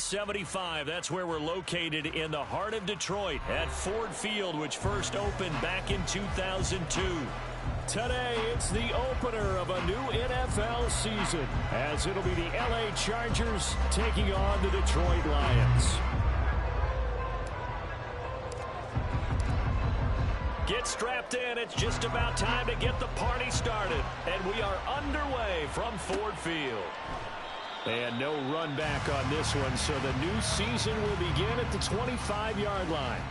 75. That's where we're located in the heart of Detroit at Ford Field, which first opened back in 2002. Today, it's the opener of a new NFL season, as it'll be the LA Chargers taking on the Detroit Lions. Get strapped in. It's just about time to get the party started. And we are underway from Ford Field. And no run back on this one, so the new season will begin at the 25-yard line.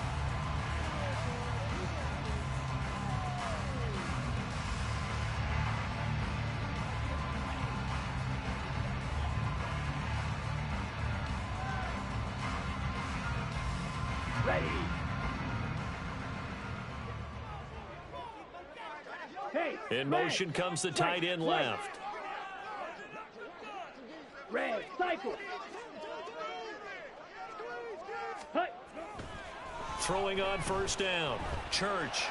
In motion comes the tight end left. Red, cycle. Throwing on first down. Church.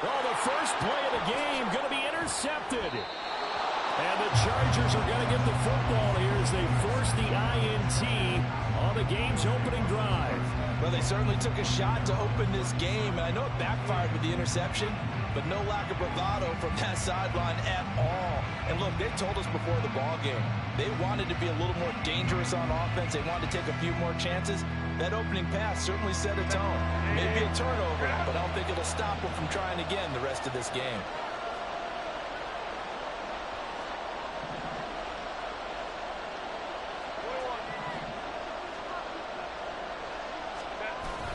Well, the first play of the game going to be intercepted. And the Chargers are going to get the football here as they force the INT on the game's opening drive. Well, they certainly took a shot to open this game. And I know it backfired with the interception, but no lack of bravado from that sideline at all. And look, they told us before the ball game, they wanted to be a little more dangerous on offense. They wanted to take a few more chances. That opening pass certainly set a tone. Maybe a turnover, but I don't think it'll stop them from trying again the rest of this game.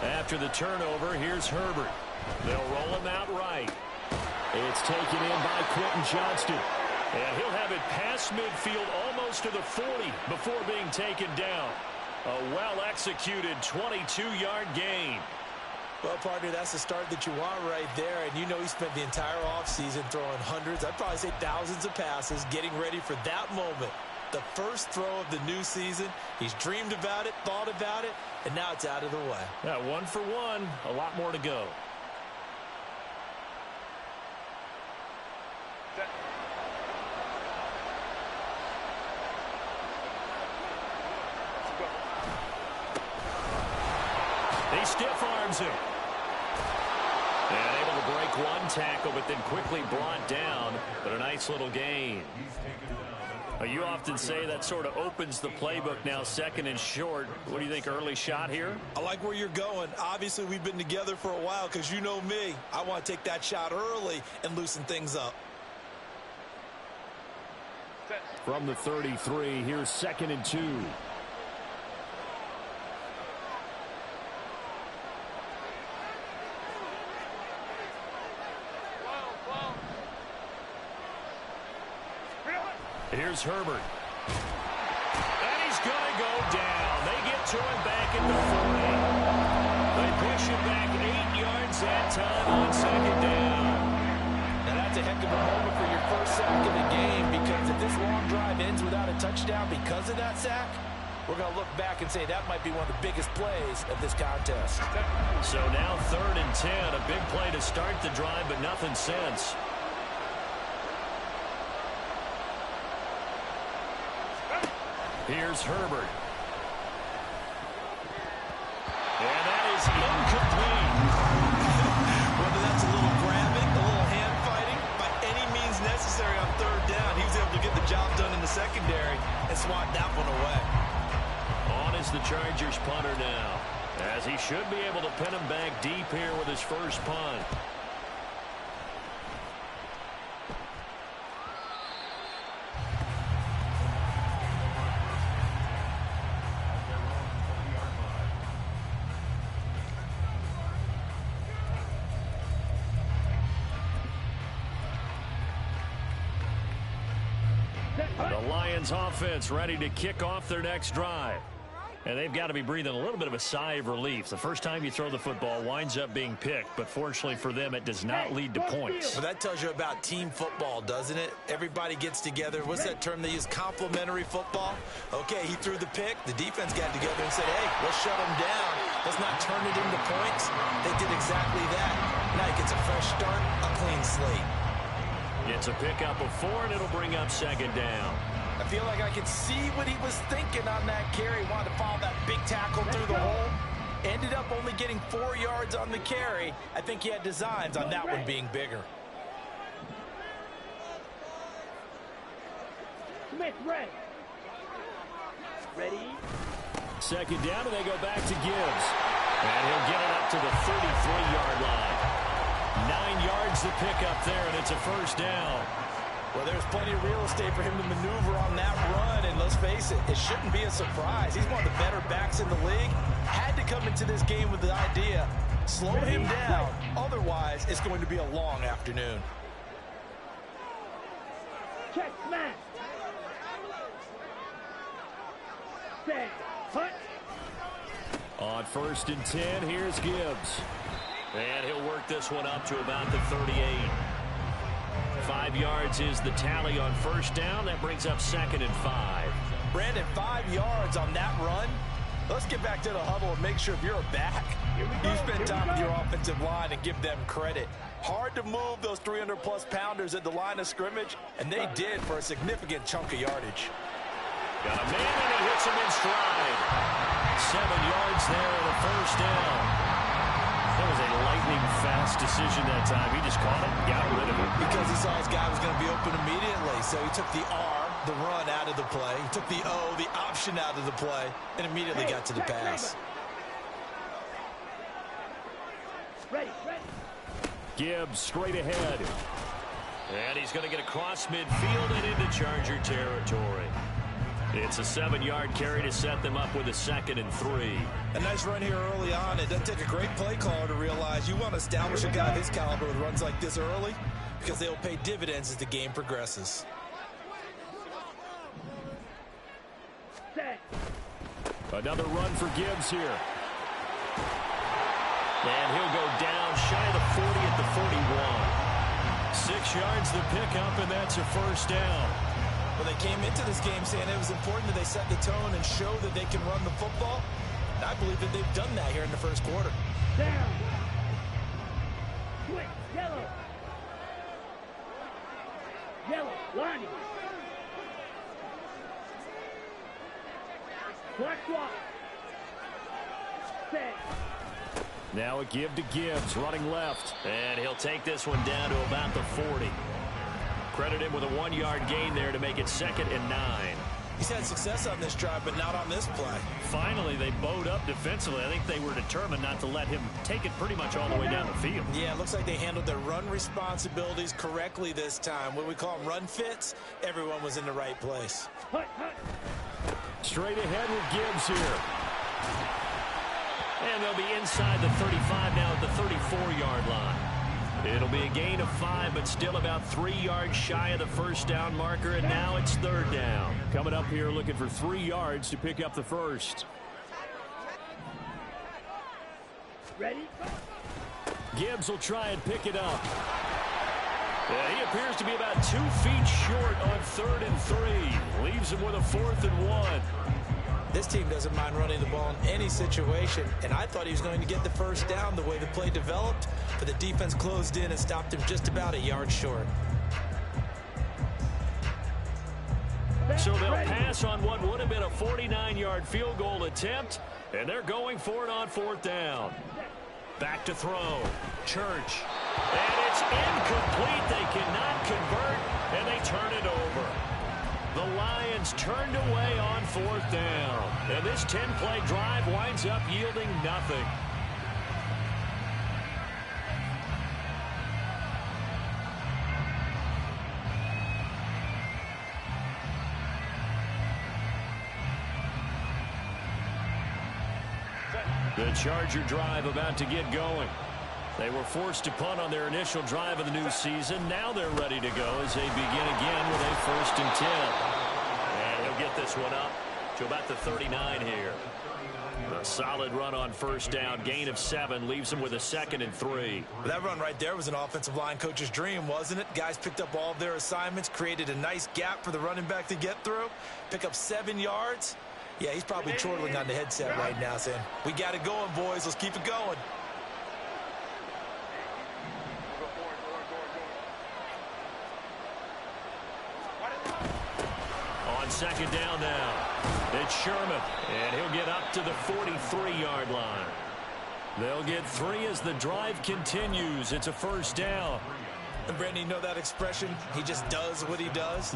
After the turnover, here's Herbert. They'll roll him out right. It's taken in by Quentin Johnston. And he'll have it past midfield almost to the 40 before being taken down. A well-executed 22-yard gain. Well, partner, that's the start that you want right there. And you know he spent the entire offseason throwing hundreds, I'd probably say thousands of passes, getting ready for that moment. The first throw of the new season. He's dreamed about it, thought about it, and now it's out of the way. Yeah, 1 for 1, a lot more to go. He stiff arms him. And able to break one tackle, but then quickly brought down. But a nice little gain. You often say that sort of opens the playbook now, second and short. What do you think, early shot here? I like where you're going. Obviously, we've been together for a while because you know me. I want to take that shot early and loosen things up. From the 33, here's 2nd and 2. Here's Herbert. And he's going to go down. They get to him back at the 40. They push him back 8 yards that time on 2nd down. Now that's a heck of a moment for your first sack of the game, because if this long drive ends without a touchdown because of that sack, we're going to look back and say that might be one of the biggest plays of this contest. So now 3rd and 10. A big play to start the drive, but nothing since. Here's Herbert. And that is incomplete. Whether that's a little grabbing, a little hand fighting, by any means necessary on 3rd down, he was able to get the job done in the secondary and swat that one away. On is the Chargers punter now, as he should be able to pin him back deep here with his first punt. The Lions offense ready to kick off their next drive. And they've got to be breathing a little bit of a sigh of relief. The first time you throw the football winds up being picked, but fortunately for them, it does not lead to points. Well, that tells you about team football, doesn't it? Everybody gets together. What's that term they use? Complementary football? Okay, he threw the pick. The defense got together and said, hey, let's shut him down. Let's not turn it into points. They did exactly that. Now he gets a fresh start, a clean slate. It's a pickup of 4, and it'll bring up 2nd down. I feel like I can see what he was thinking on that carry. Wanted to follow that big tackle through the hole. Ended up only getting 4 yards on the carry. I think he had designs on that one being bigger. Smith, ready. Second down, and they go back to Gibbs. And he'll get it up to the 33-yard line. 9 yards to pick up there, and it's a first down. Well, there's plenty of real estate for him to maneuver on that run, and let's face it, it shouldn't be a surprise. He's one of the better backs in the league. Had to come into this game with the idea, slow him down, otherwise it's going to be a long afternoon. Check, smash. Set, hut. On 1st and 10, here's Gibbs. And he'll work this one up to about the 38. 5 yards is the tally on first down. That brings up 2nd and 5. Brandon, 5 yards on that run. Let's get back to the huddle and make sure if you're a back, you spend time with your offensive line and give them credit. Hard to move those 300-plus pounders at the line of scrimmage, and they did for a significant chunk of yardage. Got a man, and he hits him in stride. 7 yards there and a first down. That was a lightning-fast decision that time. He just caught it and got rid of it. Because he saw his guy was going to be open immediately. So he took the R, the run, out of the play. He took the O, the option, out of the play, and immediately got to the pass. Ready. Gibbs straight ahead. And he's going to get across midfield and into Charger territory. It's a 7-yard carry to set them up with a 2nd and 3. A nice run here early on. It doesn't take a great play caller to realize you want to establish a guy of his caliber with runs like this early because they'll pay dividends as the game progresses. Set. Another run for Gibbs here. And he'll go down shy of the 40 at the 41. 6 yards to pick up, and that's a first down. Well, they came into this game saying it was important that they set the tone and show that they can run the football. And I believe that they've done that here in the first quarter. Down. Quick, yellow. Lining. Black swap. Set. Now a give to Gibbs, running left. And he'll take this one down to about the 40. Credit him with a 1-yard gain there to make it 2nd and 9. He's had success on this drive, but not on this play. Finally, they bowed up defensively. I think they were determined not to let him take it pretty much all the way down the field. Yeah, it looks like they handled their run responsibilities correctly this time. What we call them run fits, everyone was in the right place. Straight ahead with Gibbs here. And they'll be inside the 35 now at the 34-yard line. It'll be a gain of 5, but still about 3 yards shy of the first down marker, and now it's 3rd down. Coming up here looking for 3 yards to pick up the first. Ready? Gibbs will try and pick it up. Yeah, he appears to be about 2 feet short on 3rd and 3. Leaves him with a 4th and 1. This team doesn't mind running the ball in any situation, and I thought he was going to get the first down the way the play developed, but the defense closed in and stopped him just about a yard short. So they'll pass on what would have been a 49-yard field goal attempt, and they're going for it on 4th down. Back to throw. Church. And it's incomplete. They cannot convert, and they turn it over. The Lions turned away on 4th down. And this 10-play drive winds up yielding nothing. The Charger drive about to get going. They were forced to punt on their initial drive of the new season. Now they're ready to go as they begin again with a 1st and 10. And he'll get this one up to about the 39 here. A solid run on 1st down. Gain of 7 leaves him with a 2nd and 3. That run right there was an offensive line coach's dream, wasn't it? Guys picked up all of their assignments, created a nice gap for the running back to get through, pick up 7 yards. Yeah, he's probably chortling on the headset right now saying, we got it going, boys. Let's keep it going. second down now. It's Sherman, and he'll get up to the 43-yard line. They'll get 3 as the drive continues. It's a first down. And Brandon, you know that expression? He just does what he does.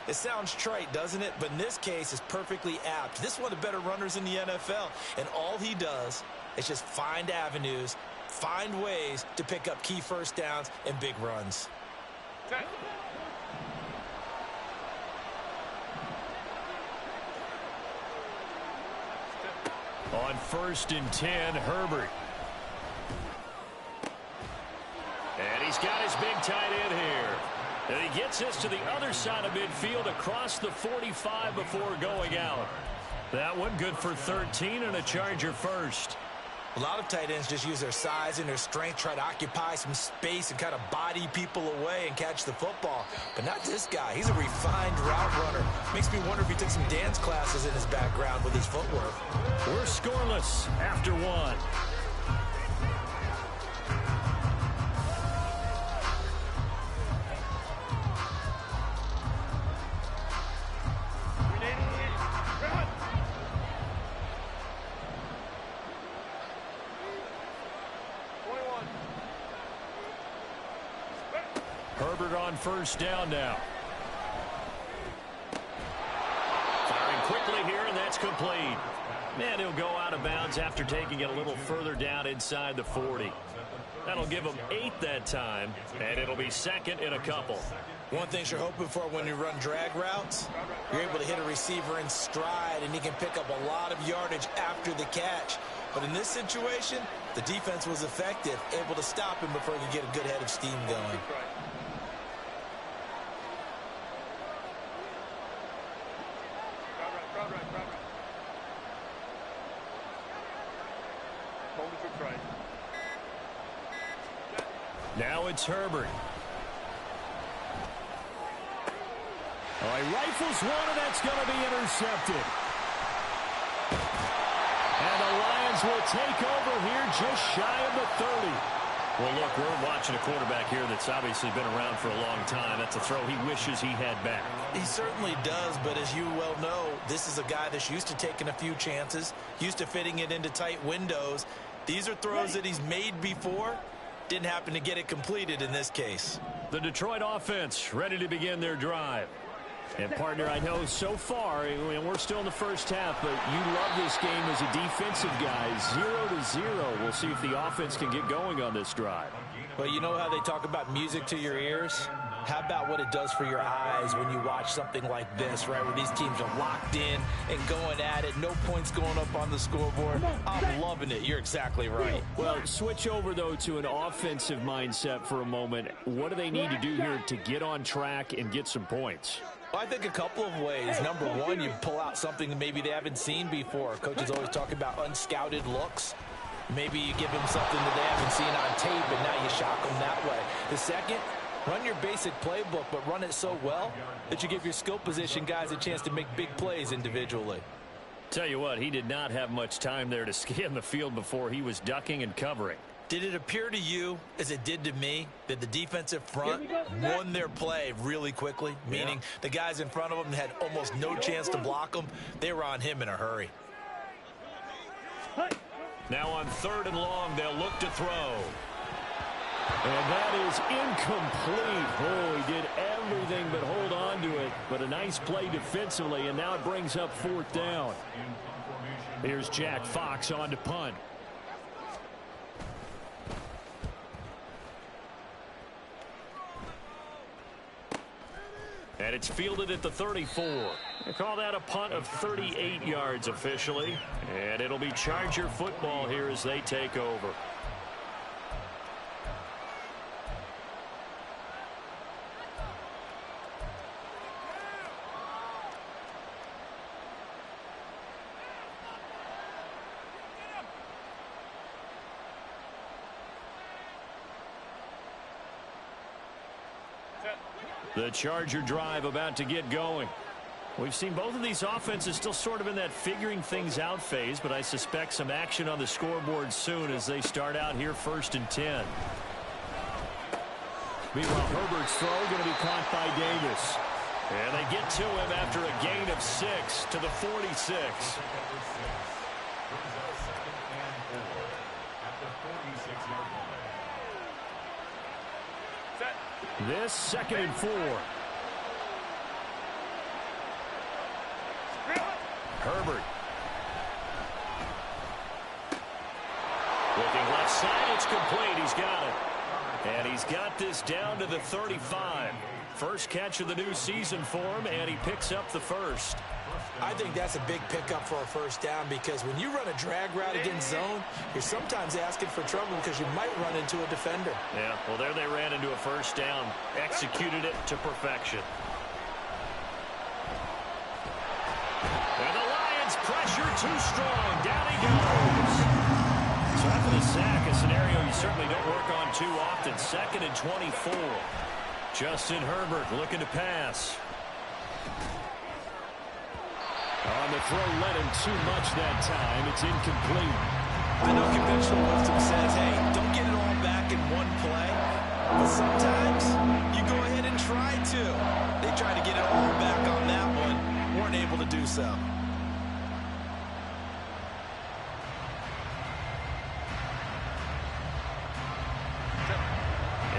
It sounds trite, doesn't it? But in this case, it's perfectly apt. This is one of the better runners in the NFL. And all he does is just find avenues, find ways to pick up key first downs and big runs. On 1st and 10, Herbert. And he's got his big tight end here. And he gets this to the other side of midfield across the 45 before going out. That one good for 13 and a Charger first. A lot of tight ends just use their size and their strength, try to occupy some space and kind of body people away and catch the football. But not this guy. He's a refined route runner. Makes me wonder if he took some dance classes in his background with his footwork. We're scoreless after 1. Herbert on first down now. Firing quickly here, and that's complete. And he'll go out of bounds after taking it a little further down inside the 40. That'll give him 8 that time, and it'll be second and a couple. One thing you're hoping for when you run drag routes, you're able to hit a receiver in stride, and he can pick up a lot of yardage after the catch. But in this situation, the defense was effective, able to stop him before he could get a good head of steam going. Now it's Herbert. Oh, he rifles one, and that's going to be intercepted. And the Lions will take over here just shy of the 30. Well, look, we're watching a quarterback here that's obviously been around for a long time. That's a throw he wishes he had back. He certainly does, but as you well know, this is a guy that's used to taking a few chances, used to fitting it into tight windows. These are throws that he's made before. Didn't happen to get it completed in this case. The Detroit offense ready to begin their drive. And, partner, I know so far, and we're still in the first half, but you love this game as a defensive guy. 0-0. We'll see if the offense can get going on this drive. Well, you know how they talk about music to your ears? How about what it does for your eyes when you watch something like this, right, where these teams are locked in and going at it, no points going up on the scoreboard? I'm loving it. You're exactly right. Well, switch over, though, to an offensive mindset for a moment. What do they need to do here to get on track and get some points? Well, I think a couple of ways. Number one, you pull out something that maybe they haven't seen before. Coaches always talk about unscouted looks. Maybe you give them something that they haven't seen on tape, and now you shock them that way. The second, run your basic playbook, but run it so well that you give your skill position guys a chance to make big plays individually. Tell you what, he did not have much time there to scan the field before he was ducking and covering. Did it appear to you, as it did to me, that the defensive front won their play really quickly? Meaning the guys in front of them had almost no chance to block them. They were on him in a hurry. Now on 3rd and long, they'll look to throw. And that is incomplete. Oh, he did everything but hold on to it. But a nice play defensively, and now it brings up 4th down. Here's Jack Fox on to punt. And it's fielded at the 34. They call that a punt of 38 yards officially. And it'll be Charger football here as they take over. The Charger drive about to get going. We've seen both of these offenses still sort of in that figuring things out phase, but I suspect some action on the scoreboard soon as they start out here 1st and 10. Meanwhile, Herbert's throw going to be caught by Davis. And they get to him after a gain of 6 to the 46. This 2nd and 4. Herbert. Looking left side, it's complete. He's got it. And he's got this down to the 35. First catch of the new season for him, and he picks up the first. I think that's a big pickup for a first down because when you run a drag route against zone, you're sometimes asking for trouble because you might run into a defender. Yeah, well, there they ran into a first down. Executed it to perfection. And the Lions pressure too strong. Down he goes. So after the sack, a scenario you certainly don't work on too often. 2nd and 24. Justin Herbert looking to pass. On the throw, led him too much that time. It's incomplete. I know conventional wisdom says, hey, don't get it all back in one play. But sometimes you go ahead and try to. They tried to get it all back on that one. Weren't able to do so.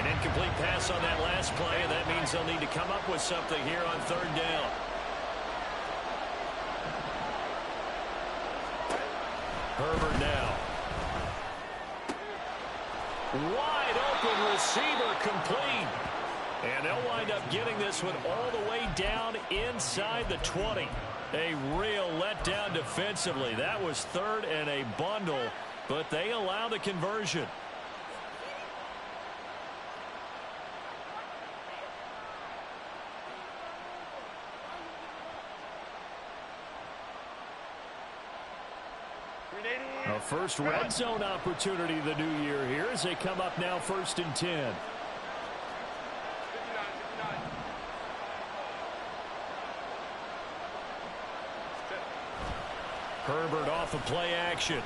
An incomplete pass on that last play, and that means they'll need to come up with something here on 3rd down. Herbert now. Wide open receiver complete. And they'll wind up getting this one all the way down inside the 20. A real letdown defensively. That was 3rd and a bundle, but they allow the conversion. A first red zone opportunity the new year here as they come up now 1st and 10. Herbert off of play action.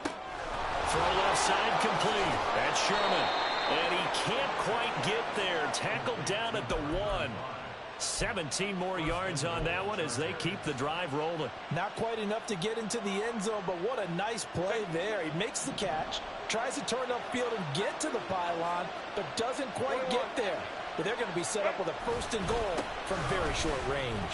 Throw left side complete. That's Sherman. And he can't quite get there. Tackled down at the 1. 17 more yards on that one as they keep the drive rolling. Not quite enough to get into the end zone, but what a nice play there. He makes the catch, tries to turn upfield and get to the pylon, but doesn't quite get there. But they're going to be set up with a 1st and goal from very short range.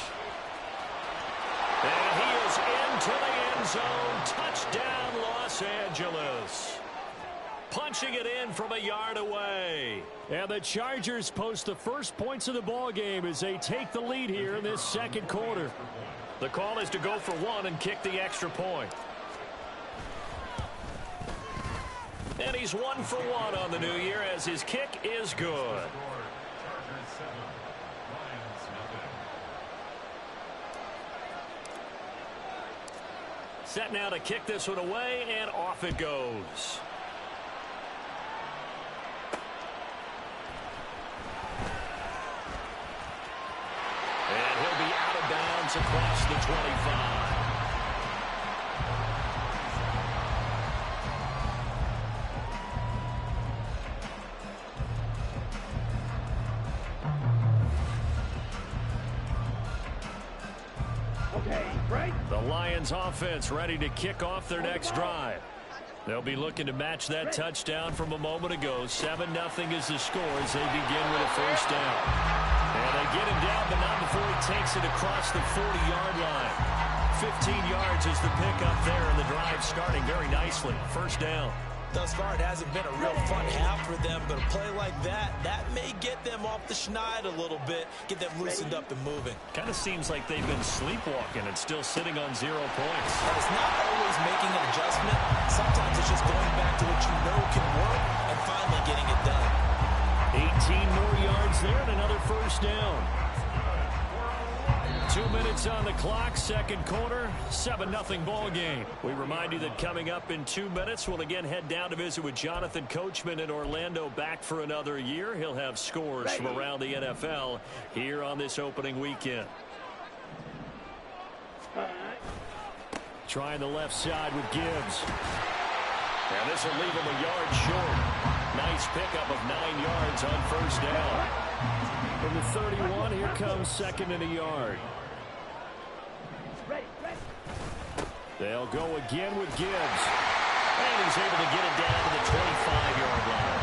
And he is into the end zone. Touchdown, Los Angeles. Punching it in from a yard away. And the Chargers post the first points of the ball game as they take the lead here in this 2nd quarter. The call is to go for 1 and kick the extra point. And he's 1 for 1 on the new year as his kick is good. Set now to kick this one away, and off it goes. And he'll be out of bounds across the 25. The Lions offense ready to kick off their next drive. They'll be looking to match that touchdown from a moment ago. 7-0 is the score as they begin with a first down. And they get him down, but not before he takes it across the 40-yard line. 15 yards is the pickup there, and the drive starting very nicely. First down. Thus far, it hasn't been a real fun half for them, but a play like that may get them off the schneid a little bit, get them loosened up and moving. Kind of seems like they've been sleepwalking and still sitting on 0 points. But it's not always making an adjustment. Sometimes it's just going back to what you know can work and finally getting it done. 18 more yards there and another first down. 2 minutes on the clock, second quarter, 7-0 ball game. We remind you that coming up in 2 minutes, we'll again head down to visit with Jonathan Coachman in Orlando, back for another year. He'll have scores from around the NFL here on this opening weekend. Trying the left side with Gibbs. And this will leave him a yard short. Nice pickup of 9 yards on first down. From the 31, here comes second and a yard. Ready, ready. They'll go again with Gibbs. And he's able to get it down to the 25-yard line.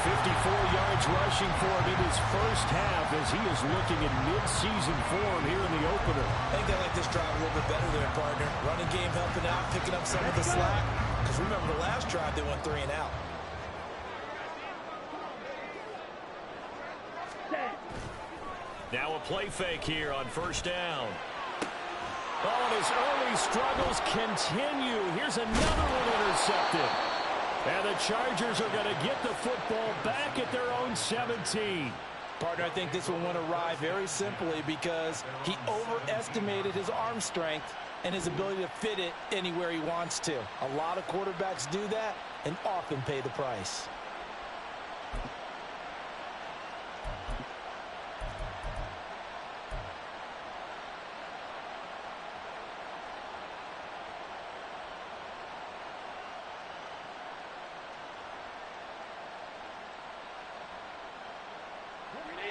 54 yards rushing for him in his first half as he is looking in mid-season form here in the opener. I think they like this drive a little bit better there, partner. Running game helping out, picking up some of the slack. Because remember, the last drive they went 3 and out. Now a play fake here on first down. Oh, and his early struggles continue. Here's another one intercepted. And the Chargers are going to get the football back at their own 17. Partner, I think this one went awry very simply because he overestimated his arm strength and his ability to fit it anywhere he wants to. A lot of quarterbacks do that and often pay the price.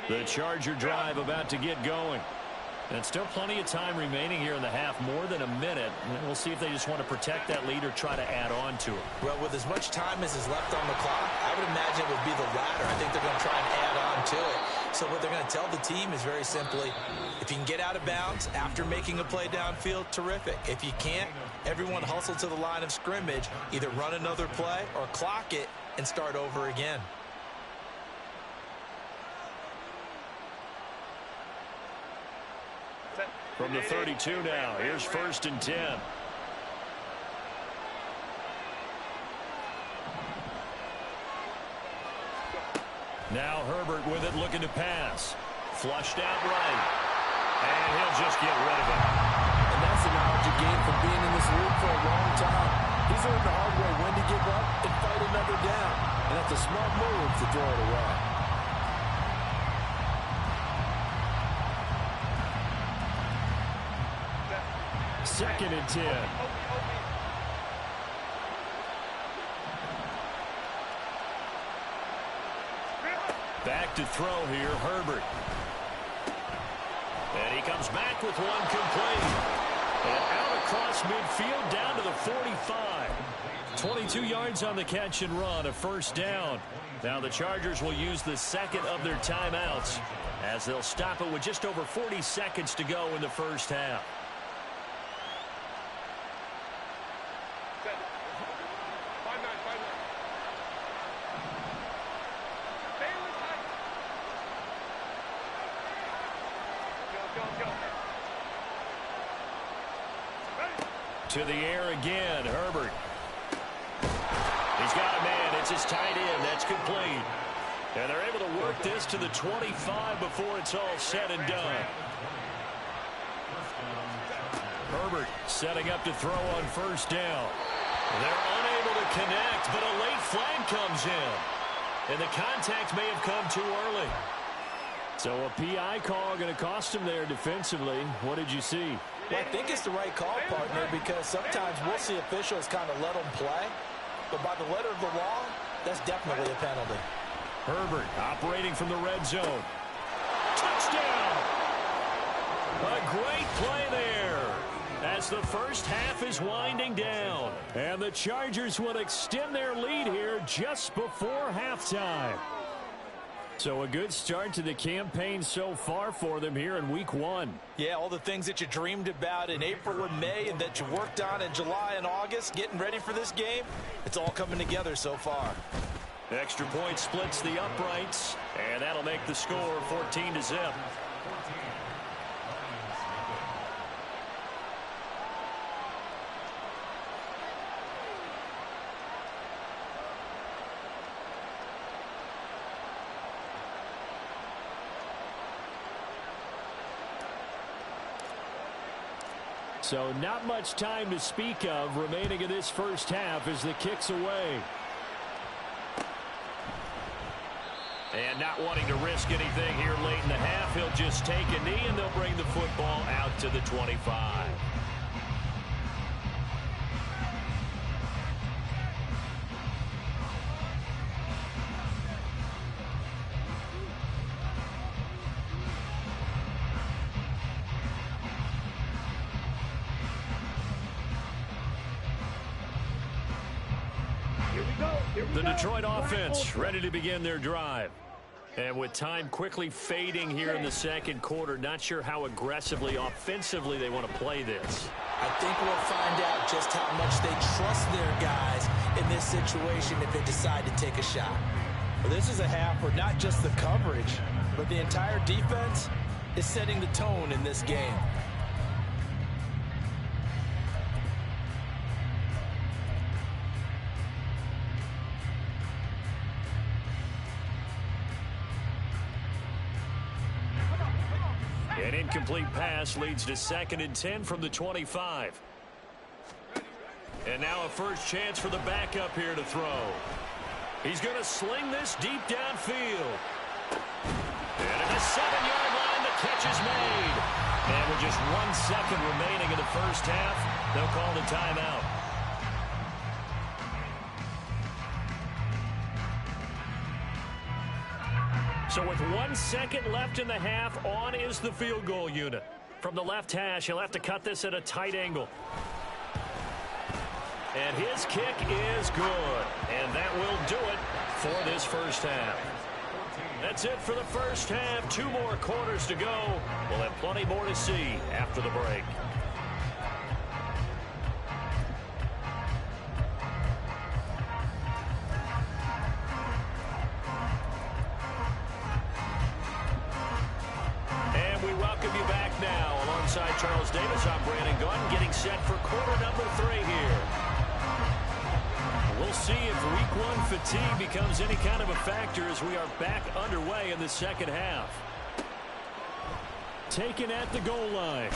The Charger drive about to get going. And still plenty of time remaining here in the half, more than a minute. And we'll see if they just want to protect that lead or try to add on to it. Well, with as much time as is left on the clock, I would imagine it would be the latter. I think they're going to try and add on to it. So what they're going to tell the team is very simply, if you can get out of bounds after making a play downfield, terrific. If you can't, everyone hustle to the line of scrimmage, either run another play or clock it and start over again. From the 32 now, here's first and 10. Now Herbert with it, looking to pass. Flushed out right. And he'll just get rid of it. And that's the knowledge you gain from being in this league for a long time. He's learned the hard way when to give up and fight another down. And that's a smart move to throw it away. Second and 10. Back to throw here, Herbert. And he comes back with one complete. And out across midfield down to the 45. 22 yards on the catch and run, a first down. Now the Chargers will use the second of their timeouts as they'll stop it with just over 40 seconds to go in the first half. To the air again, Herbert. He's got a man. It's his tight end. That's complete. And they're able to work this to the 25 before it's all said and done. Herbert setting up to throw on first down. They're unable to connect, but a late flag comes in. And the contact may have come too early. So a PI call going to cost him there defensively. What did you see? Well, I think it's the right call, partner, because sometimes we'll see officials kind of let them play. But by the letter of the law, that's definitely a penalty. Herbert operating from the red zone. Touchdown! A great play there as the first half is winding down. And the Chargers will extend their lead here just before halftime. So a good start to the campaign so far for them here in week 1. Yeah, all the things that you dreamed about in April and May and that you worked on in July and August, getting ready for this game, it's all coming together so far. Extra point splits the uprights, and that'll make the score 14-0. So not much time to speak of remaining in this first half as the kick's away. And not wanting to risk anything here late in the half, he'll just take a knee and they'll bring the football out to the 25. Here we go. Here we The go. Detroit offense ready to begin their drive. And with time quickly fading here in the second quarter, not sure how aggressively, offensively they want to play this. I think we'll find out just how much they trust their guys in this situation if they decide to take a shot. Well, this is a half where not just the coverage, but the entire defense is setting the tone in this game. An incomplete pass leads to 2nd and 10 from the 25. And now a first chance for the backup here to throw. He's going to sling this deep downfield. And at the 7-yard line, the catch is made. And with just 1 second remaining in the first half, they'll call the timeout. So with 1 second left in the half, on is the field goal unit. From the left hash, he'll have to cut this at a tight angle. And his kick is good. And that will do it for this first half. That's it for the first half. 2 more quarters to go. We'll have plenty more to see after the break. Alongside Charles Davis, I'm Brandon Gunn, getting set for quarter number 3 here. We'll see if week 1 fatigue becomes any kind of a factor as we are back underway in the second half. Taken at the goal line.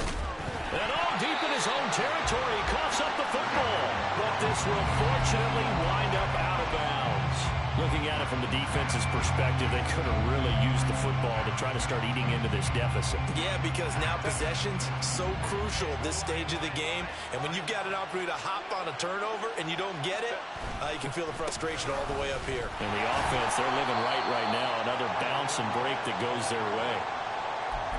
And all deep in his own territory, he coughs up the football. But this will fortunately wind up out of bounds. Looking at it from the defense's perspective, they could have really used the football to try to start eating into this deficit. Yeah, because now possession's so crucial at this stage of the game. And when you've got an opportunity to hop on a turnover and you don't get it, you can feel the frustration all the way up here. And the offense, they're living right now. Another bounce and break that goes their way.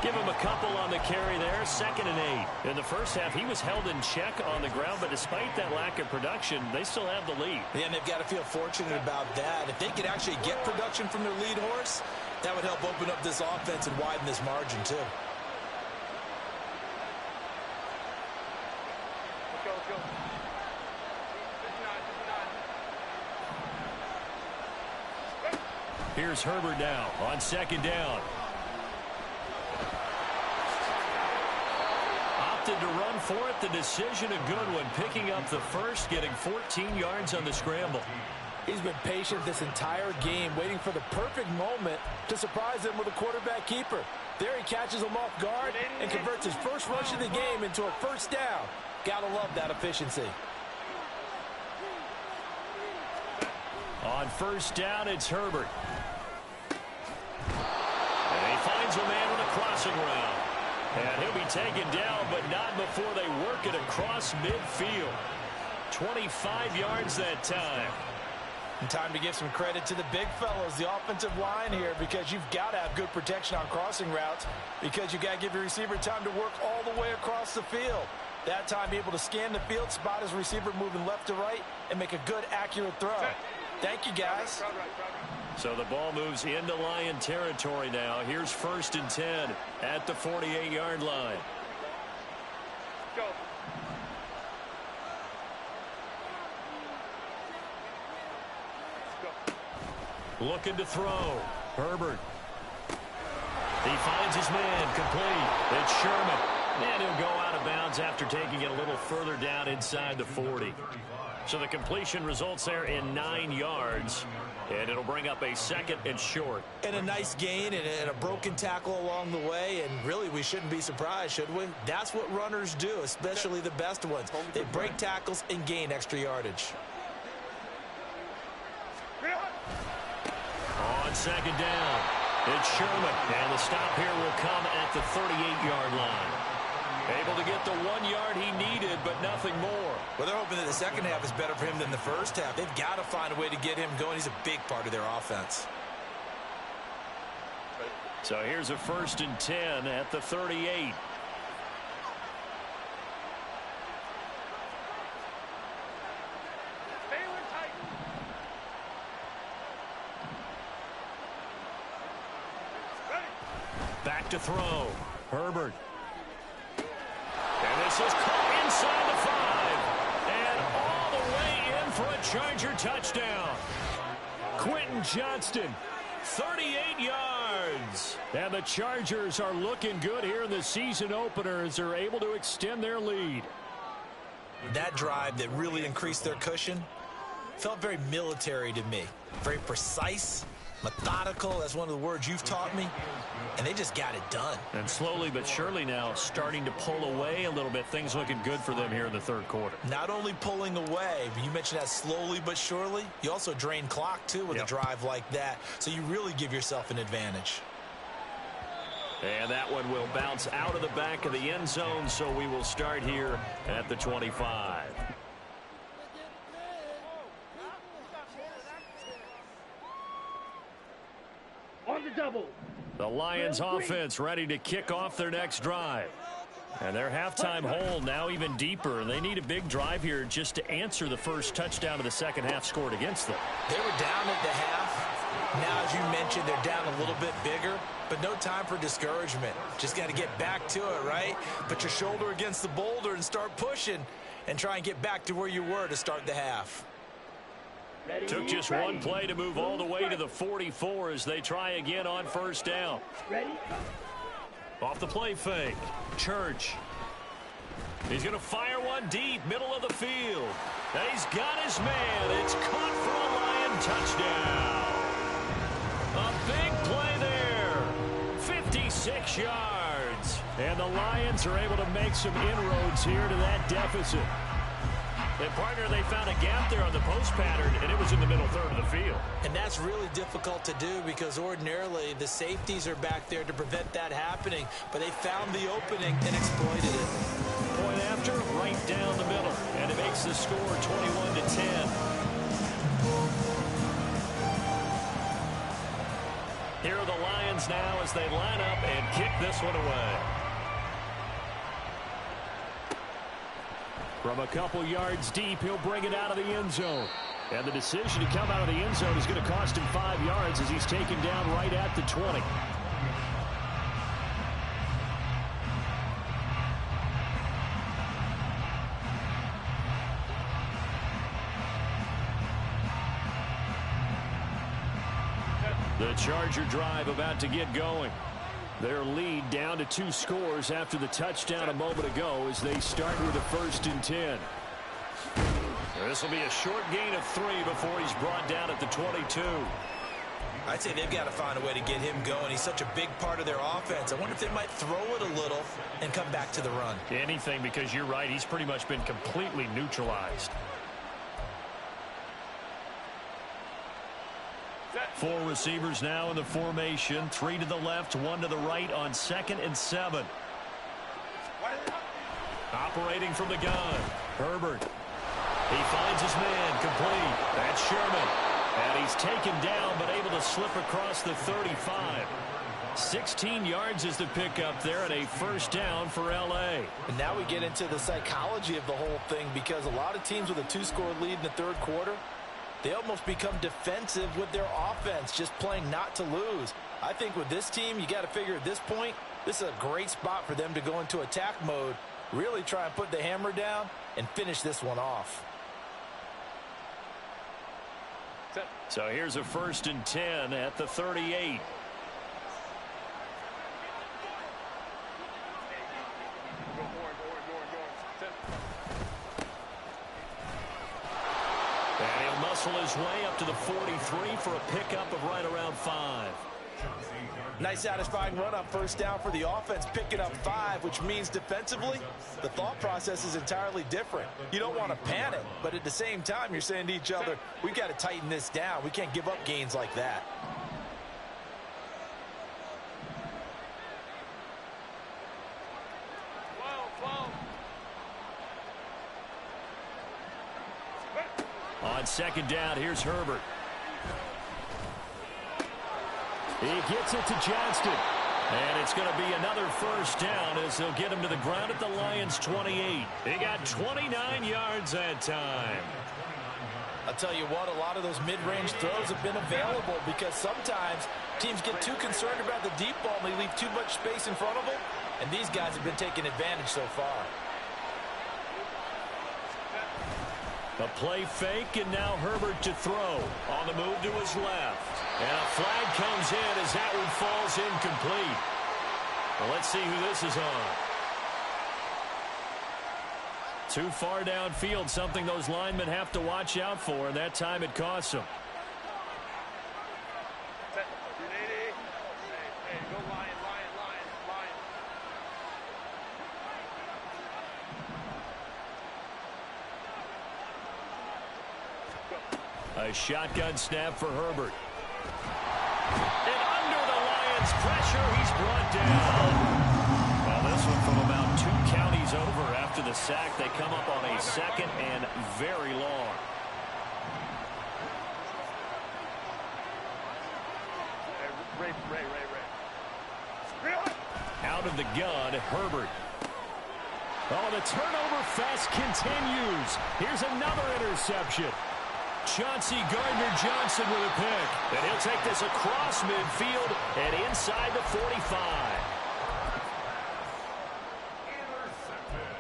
Give him a couple on the carry there, 2nd and 8. In the first half, he was held in check on the ground, but despite that lack of production, they still have the lead. Yeah, and they've got to feel fortunate about that. If they could actually get production from their lead horse, that would help open up this offense and widen this margin, too. Let's go. Here's Herbert now on 2nd down. Opted to run for it. The decision a good one. Picking up the first, getting 14 yards on the scramble. He's been patient this entire game, waiting for the perfect moment to surprise them with a quarterback keeper. There he catches him off guard and converts his first rush of the game into a first down. Gotta love that efficiency. On 1st down, it's Herbert. And he finds a man on a crossing route. And he'll be taken down, but not before they work it across midfield. 25 yards that time. And time to give some credit to the big fellows, the offensive line here, because you've got to have good protection on crossing routes, because you've got to give your receiver time to work all the way across the field. That time, be able to scan the field, spot his receiver moving left to right, and make a good, accurate throw. Thank you, guys. So the ball moves into Lion territory now. Here's 1st and 10 at the 48-yard line. Go. Looking to throw. Herbert. He finds his man complete. It's Sherman. And he'll go out of bounds after taking it a little further down inside the 40. So the completion results there in 9 yards. And it'll bring up a 2nd and short. And a nice gain and a broken tackle along the way. And really, we shouldn't be surprised, should we? That's what runners do, especially the best ones. They break tackles and gain extra yardage. On 2nd down, it's Sherman. And the stop here will come at the 38-yard line. Able to get the 1 yard he needed, but nothing more. Well, they're hoping that the second half is better for him than the first half. They've got to find a way to get him going. He's a big part of their offense. So here's a 1st and 10 at the 38. to throw. Herbert. And this is caught inside the 5. And all the way in for a Charger touchdown. Quentin Johnston, 38 yards. And the Chargers are looking good here in the season opener as they're able to extend their lead. That drive that really increased their cushion felt very military to me. Very precise, methodical. That's one of the words you've taught me. And they just got it done. And slowly but surely now starting to pull away a little bit. Things looking good for them here in the third quarter. Not only pulling away, but you mentioned that slowly but surely. You also drain clock, too, with a drive like that. So you really give yourself an advantage. And that one will bounce out of the back of the end zone, so we will start here at the 25. On the double. The Lions offense ready to kick off their next drive. And their halftime hole now even deeper, and they need a big drive here just to answer the first touchdown of the second half scored against them. They were down at the half. Now, as you mentioned, they're down a little bit bigger, but no time for discouragement. Just got to get back to it, right? Put your shoulder against the boulder and start pushing and try and get back to where you were to start the half. Ready, Took just one play to move all the way to the 44 as they try again on first down. Ready? Off the play fake. Church. He's going to fire one deep, middle of the field. And he's got his man. It's caught for a Lion touchdown. A big play there. 56 yards. And the Lions are able to make some inroads here to that deficit. And, partner, they found a gap there on the post pattern, and it was in the middle third of the field. And that's really difficult to do because ordinarily the safeties are back there to prevent that happening. But they found the opening and exploited it. Point after, right down the middle. And it makes the score 21-10. Here are the Lions now as they line up and kick this one away. From a couple yards deep, he'll bring it out of the end zone. And the decision to come out of the end zone is going to cost him 5 yards as he's taken down right at the 20. The Charger drive about to get going. Their lead down to 2 scores after the touchdown a moment ago as they start with a 1st and 10. This will be a short gain of 3 before he's brought down at the 22. I'd say they've got to find a way to get him going. He's such a big part of their offense. I wonder if they might throw it a little and come back to the run. Anything, because you're right. He's pretty much been completely neutralized. 4 receivers now in the formation. 3 to the left, 1 to the right on 2nd and 7. Operating from the gun. Herbert. He finds his man complete. That's Sherman. And he's taken down but able to slip across the 35. 16 yards is the pickup there and a 1st down for L.A. And now we get into the psychology of the whole thing because a lot of teams with a 2-score lead in the 3rd quarter, they almost become defensive with their offense, just playing not to lose. I think with this team, you got to figure at this point, this is a great spot for them to go into attack mode, really try and put the hammer down and finish this one off. So here's a 1st and 10 at the 38. And he'll muscle his way up to the 43 for a pickup of right around 5. Nice satisfying run on 1st down for the offense, picking up 5, which means defensively, the thought process is entirely different. You don't want to panic, but at the same time, you're saying to each other, we've got to tighten this down. We can't give up gains like that. On 2nd down, here's Herbert. He gets it to Johnston. And it's going to be another 1st down as they'll get him to the ground at the Lions' 28. He got 29 yards that time. I'll tell you what, a lot of those mid-range throws have been available because sometimes teams get too concerned about the deep ball and they leave too much space in front of them, and these guys have been taking advantage so far. A play fake, and now Herbert to throw. On the move to his left. And a flag comes in as that one falls incomplete. Well, let's see who this is on. Too far downfield, something those linemen have to watch out for, and that time it costs them. A shotgun snap for Herbert. And under the Lions' pressure, he's brought down. Well, this one from about 2 counties over after the sack. They come up on a second and very long. Out of the gun, Herbert. Oh, the turnover fest continues. Here's another interception. Chauncey Gardner-Johnson with a pick. And he'll take this across midfield and inside the 45. Intercepted.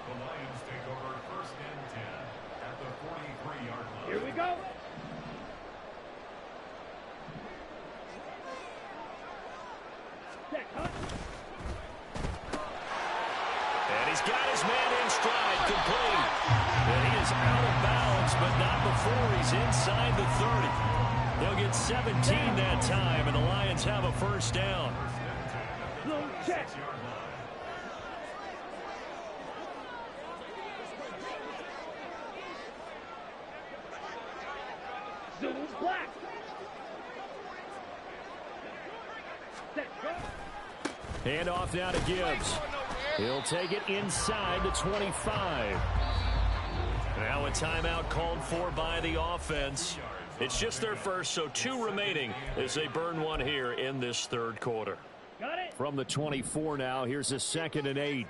The Lions take over 1st and 10 at the 43-yard line. Here we go. And he's got his man in stride, complete. And he is out of bounds, but not before he's inside the 30. They'll get 17 that time, and the Lions have a first down. Blown check. Zoom black. Set, go. Hand off now to Gibbs. He'll take it inside the 25. Now a timeout called for by the offense. It's just their first, so 2 remaining as they burn one here in this 3rd quarter. Got it. From the 24 now, here's a 2nd and 8.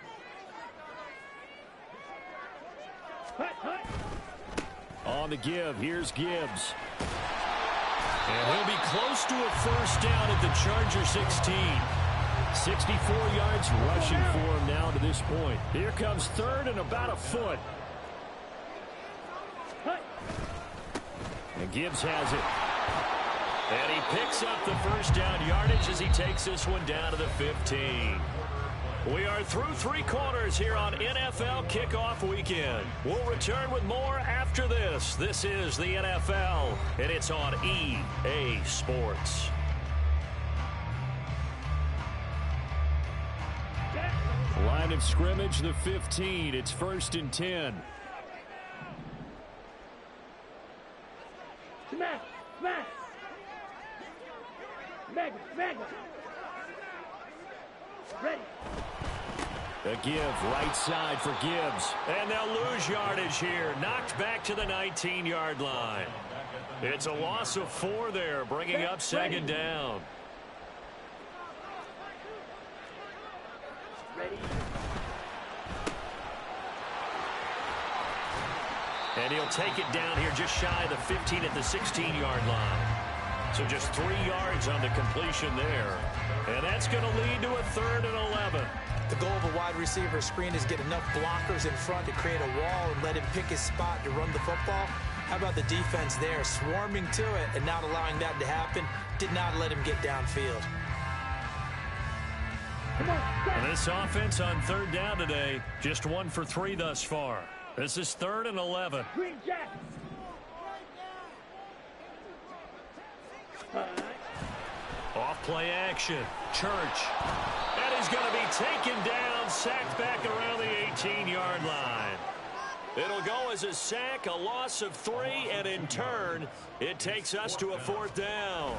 Hut, hut. On the give, here's Gibbs. And he'll be close to a first down at the Charger 16. 64 yards rushing for him now to this point. Here comes 3rd and about a foot. And Gibbs has it. And he picks up the first down yardage as he takes this one down to the 15. We are through 3 quarters here on NFL Kickoff Weekend. We'll return with more after this. This is the NFL, and it's on EA Sports. Line of scrimmage, the 15. It's 1st and 10. Smash, smash. Mega, mega. Ready. A give, right side for Gibbs. And they'll lose yardage here. Knocked back to the 19-yard line. It's a loss of 4 there, bringing up 2nd down. Ready. And he'll take it down here just shy of the 15 at the 16-yard line. So just 3 yards on the completion there. And that's going to lead to a 3rd and 11. The goal of a wide receiver screen is get enough blockers in front to create a wall and let him pick his spot to run the football. How about the defense there, swarming to it and not allowing that to happen? Did not let him get downfield. And this offense on 3rd down today, just 1 for 3 thus far. This is 3rd and 11. Green Jack. Off play action. Church. And he's going to be taken down, sacked back around the 18-yard line. It'll go as a sack, a loss of 3, and in turn, it takes us to a 4th down.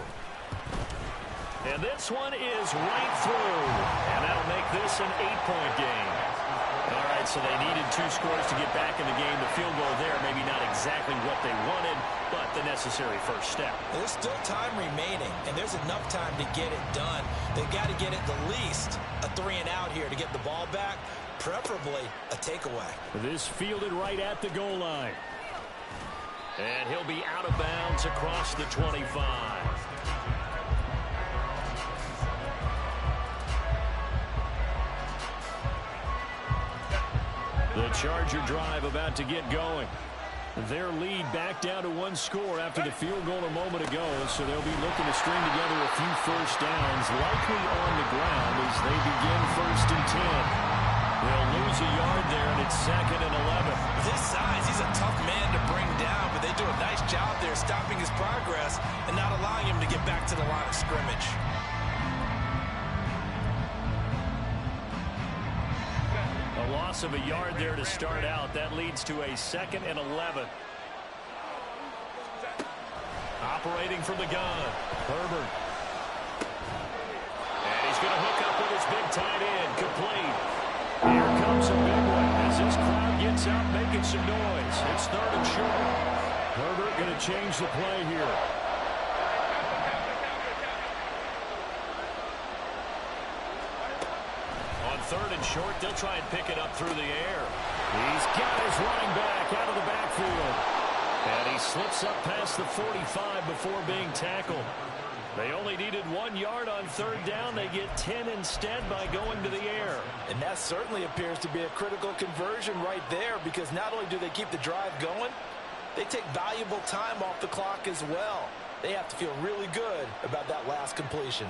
And this one is right through. And that'll make this an 8-point game. All right, so they needed 2 scores to get back in the game. The field goal there, maybe not exactly what they wanted, but the necessary first step. There's still time remaining, and there's enough time to get it done. They've got to get at the least a 3 and out here to get the ball back, preferably a takeaway. This fielded right at the goal line. And he'll be out of bounds across the 25. The Charger drive about to get going. Their lead back down to one score after the field goal a moment ago, so they'll be looking to string together a few first downs, likely on the ground as they begin 1st and 10. They'll lose a yard there, and it's 2nd and 11. With his size, he's a tough man to bring down, but they do a nice job there stopping his progress and not allowing him to get back to the line of scrimmage. A loss of a yard there to start out. That leads to a 2nd and 11. Operating from the gun, Herbert. And he's going to hook up with his big tight end, complete. Here comes a big one as this crowd gets out making some noise. It's 3rd and short. Herbert going to change the play here. On 3rd and short, they'll try and pick it up through the air. He's got his running back out of the backfield. And he slips up past the 45 before being tackled. They only needed 1 yard on 3rd down. They get 10 instead by going to the air. And that certainly appears to be a critical conversion right there, because not only do they keep the drive going, they take valuable time off the clock as well. They have to feel really good about that last completion.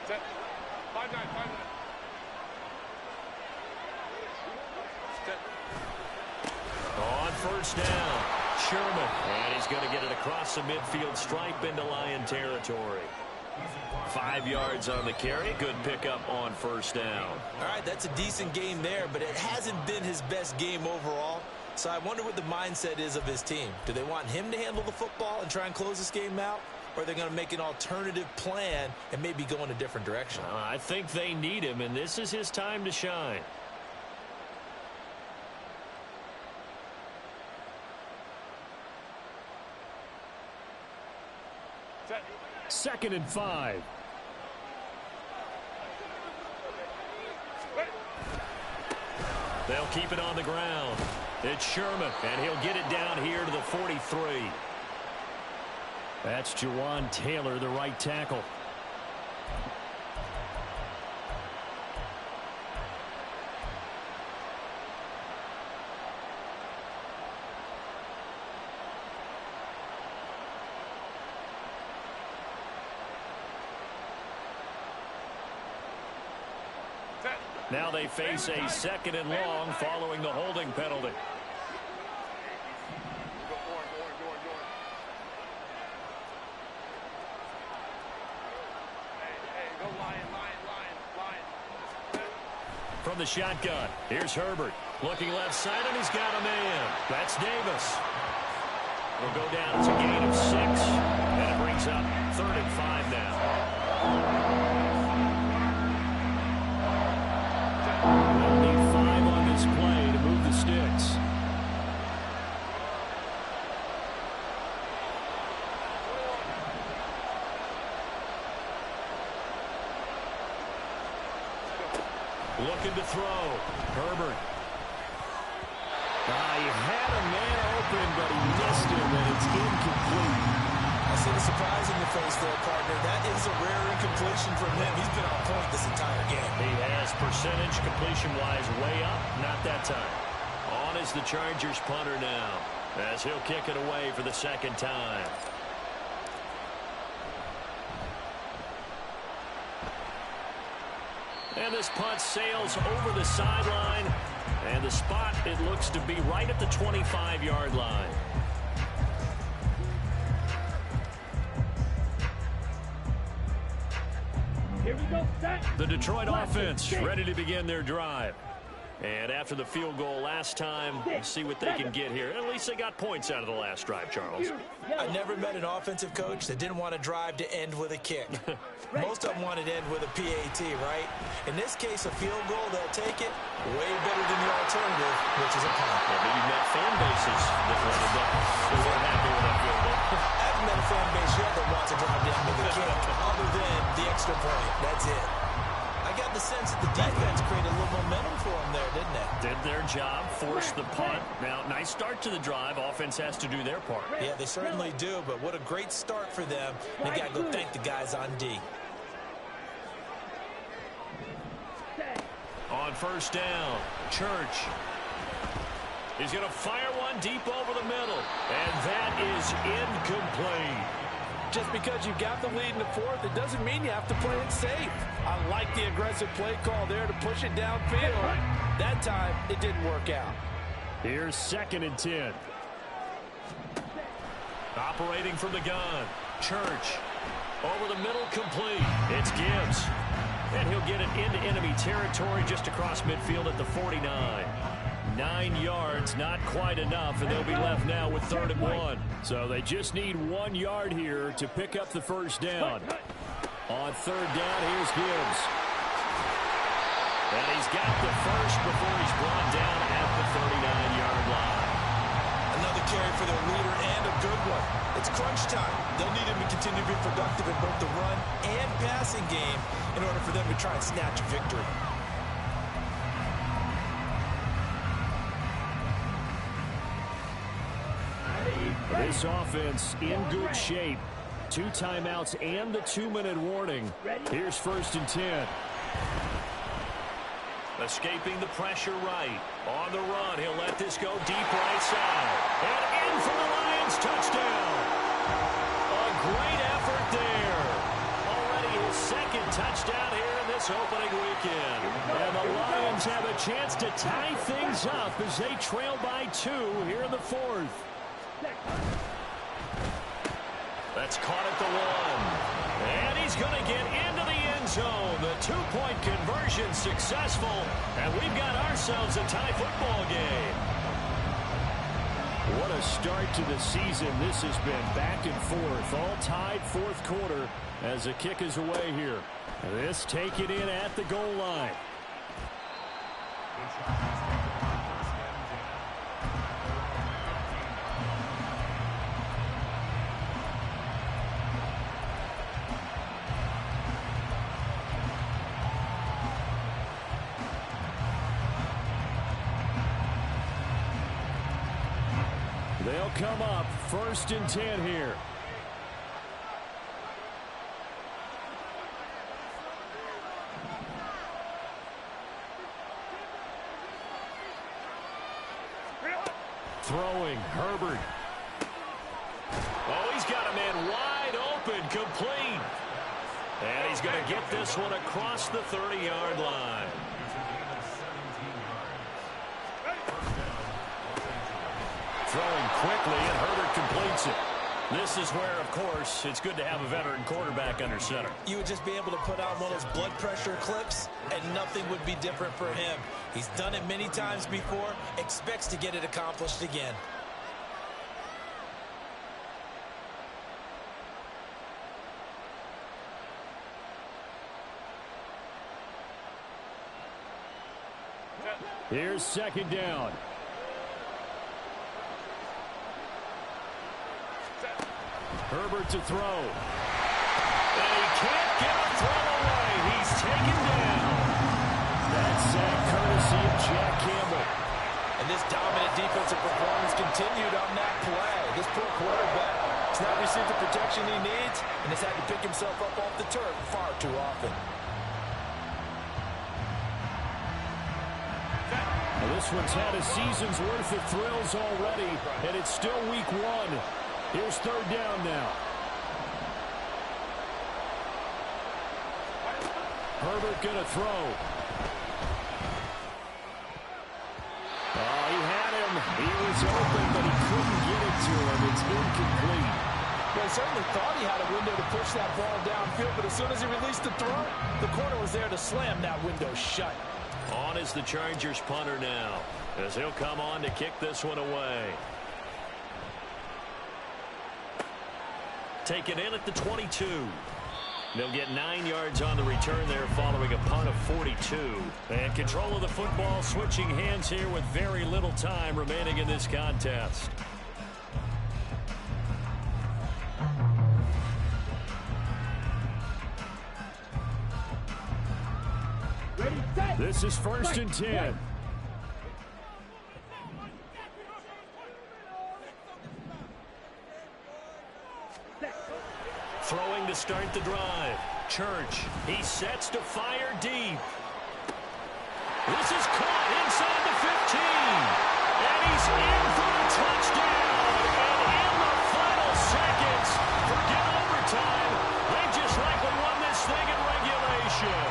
Set. 5-9, 5-9. Set. On 1st down, Sherman. And he's going to get it across the midfield stripe into Lion territory. 5 yards on the carry. Good pickup on 1st down. All right, that's a decent game there, but it hasn't been his best game overall. So I wonder what the mindset is of his team. Do they want him to handle the football and try and close this game out? Or are they going to make an alternative plan and maybe go in a different direction? I think they need him, and this is his time to shine. Set. 2nd and 5. They'll keep it on the ground. It's Sherman, and he'll get it down here to the 43. That's Jawan Taylor, the right tackle. Set. Now they face a 2nd and long following the holding penalty. Go on. Hey, go Lion. Set. From the shotgun, here's Herbert. Looking left side, and he's got a man. That's Davis. Will go down. It's a gain of 6, and it brings up 3rd and 5 now. They'll need 5 on this play to move the sticks. Looking to throw. Herbert. He had a man open, but he missed him, and it's incomplete. I see the surprise in your face there, partner. That is a rare incompletion from him. He's been on point this entire game. He has percentage completion-wise way up. Not that time. On is the Chargers punter now, as he'll kick it away for the 2nd time. And this punt sails over the sideline. And the spot, it looks to be right at the 25-yard line. Here we go, set. The Detroit offense ready to begin their drive. And after the field goal last time, we'll see what they can get here. At least they got points out of the last drive, Charles. I never met an offensive coach that didn't want to drive to end with a kick. Most of them wanted to end with a PAT, right? In this case, a field goal, they'll take it way better than the alternative, which is a punt. Well, maybe you met fan bases that wanted that. They weren't happy with that field goal. I haven't met a fan base yet that wants to drive down with a kick, other than the extra point. That's it. I got the sense that the defense created a little momentum for them there, didn't they? Did their job, forced the punt. Now, nice start to the drive. Offense has to do their part. Yeah, they certainly do, but what a great start for them. They got to go thank the guys on D. On first down, Church. He's going to fire one deep over the middle, and that is incomplete. Just because you got the lead in the fourth, it doesn't mean you have to play it safe. I like the aggressive play call there to push it downfield. That time, it didn't work out. Here's 2nd and 10. Operating from the gun, Church. Over the middle, complete. It's Gibbs. And he'll get it into enemy territory just across midfield at the 49. 9 yards, not quite enough, and they'll be left now with 3rd and 1. So they just need 1 yard here to pick up the first down. On 3rd down, here's Gibbs. And he's got the first before he's brought down at the 39-yard line. Another carry for their leader and a good one. It's crunch time. They'll need him to continue to be productive in both the run and passing game in order for them to try and snatch a victory. This offense in good shape. 2 timeouts and the 2-minute warning. Here's 1st and 10. Escaping the pressure right. On the run, he'll let this go deep right side. And in for the Lions, touchdown. A great effort there. Already his 2nd touchdown here in this opening weekend. And the Lions have a chance to tie things up as they trail by 2 here in the 4th. That's caught at the 1. And he's going to get into the end zone. The 2-point conversion successful. And we've got ourselves a tie football game. What a start to the season this has been. Back and forth. All tied 4th quarter as the kick is away here. This taken in at the goal line. They'll come up 1st and 10 here. Throwing, Herbert. Oh, he's got a man wide open, complete. And he's going to get this one across the 30-yard line. Throwing quickly, and Herbert completes it. This is where, of course, it's good to have a veteran quarterback under center. You would just be able to put on one of those blood pressure clips, and nothing would be different for him. He's done it many times before, expects to get it accomplished again. Here's 2nd down. Herbert to throw. And he can't get a throw away. He's taken down. That's sack courtesy of Jack Campbell. And this dominant defensive performance continued on that play. This poor quarterback has not received the protection he needs and has had to pick himself up off the turf far too often. Well, this one's had a season's worth of thrills already, and it's still week 1. Here's 3rd down now. Herbert gonna throw. Oh, he had him. He was open, but he couldn't get it to him. It's incomplete. Well, he certainly thought he had a window to push that ball downfield, but as soon as he released the throw, the corner was there to slam that window shut. On is the Chargers punter now, as he'll come on to kick this one away. Taken in at the 22. They'll get 9 yards on the return there following a punt of 42. And control of the football switching hands here with very little time remaining in this contest. This is 1st and 10. Throwing to start the drive. Church. He sets to fire deep. This is caught inside the 15. And he's in for a touchdown. And in the final seconds, forget overtime. They just likely won this thing in regulation.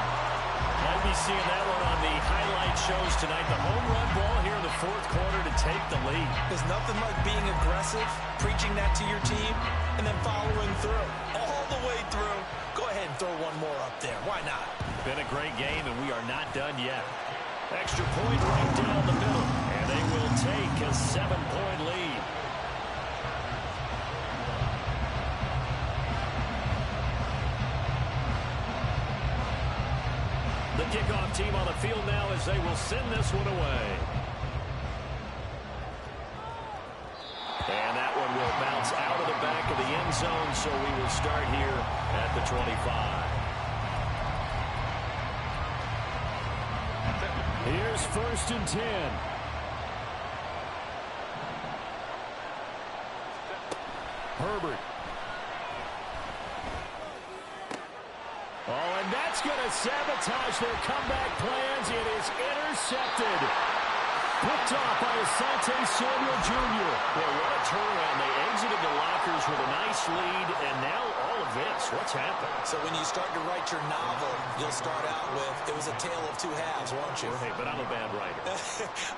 I'll be seeing that one on the highlight shows tonight. The home run ball here in the 4th quarter to take the lead. There's nothing like being aggressive, preaching that to your team, and then following through. All the way through. Go ahead and throw one more up there. Why not? Been a great game, and we are not done yet. Extra point right down the middle, and they will take a 7-point lead. The kickoff team on the field now as they will send this one away. And that one will bounce out of the back of the end zone, so we will start here at the 25. Here's 1st and 10. Herbert. Oh, and that's going to sabotage their comeback plans. It is intercepted. Picked off by Asante Samuel Jr. Well, what a turnaround. They exited the lockers with a nice lead, and now all of this. What's happened? So when you start to write your novel, you'll start out with, it was a tale of two halves, won't you? Hey, but I'm a bad writer.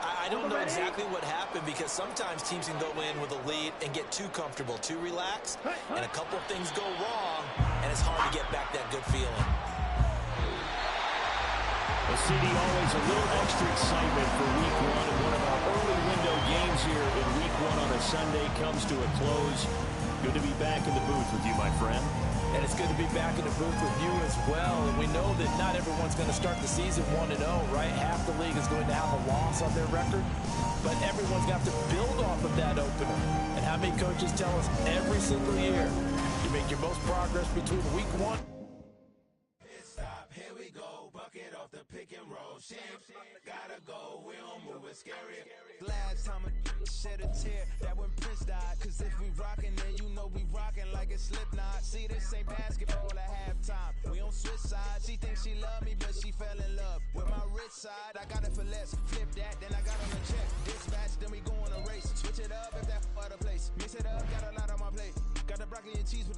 I don't know exactly what happened, because sometimes teams can go in with a lead and get too comfortable, too relaxed, and a couple of things go wrong, and it's hard to get back that good feeling. The CD always a little extra excitement for week 1, and one of our early window games here in week 1 on a Sunday comes to a close. Good to be back in the booth with you, my friend. And it's good to be back in the booth with you as well. And we know that not everyone's going to start the season 1-0, right? Half the league is going to have a loss on their record. But everyone's got to build off of that opener. And how many coaches tell us every single year, you make your most progress between week 1. Here we go, bucket off the pick and roll. Gotta go, we don't move it scary. Last time I shed a tear, that when Prince died. Cause if we rockin', then you know we rockin' like a Slipknot. See, this ain't basketball at halftime. We on switch sides. She thinks she love me, but she fell in love with my rich side. I got it for less. Flip that, then I got on a check. Dispatch, then we go on a race. Switch it up if that other place. Mix it up, got a lot on my plate. Got the broccoli and cheese with the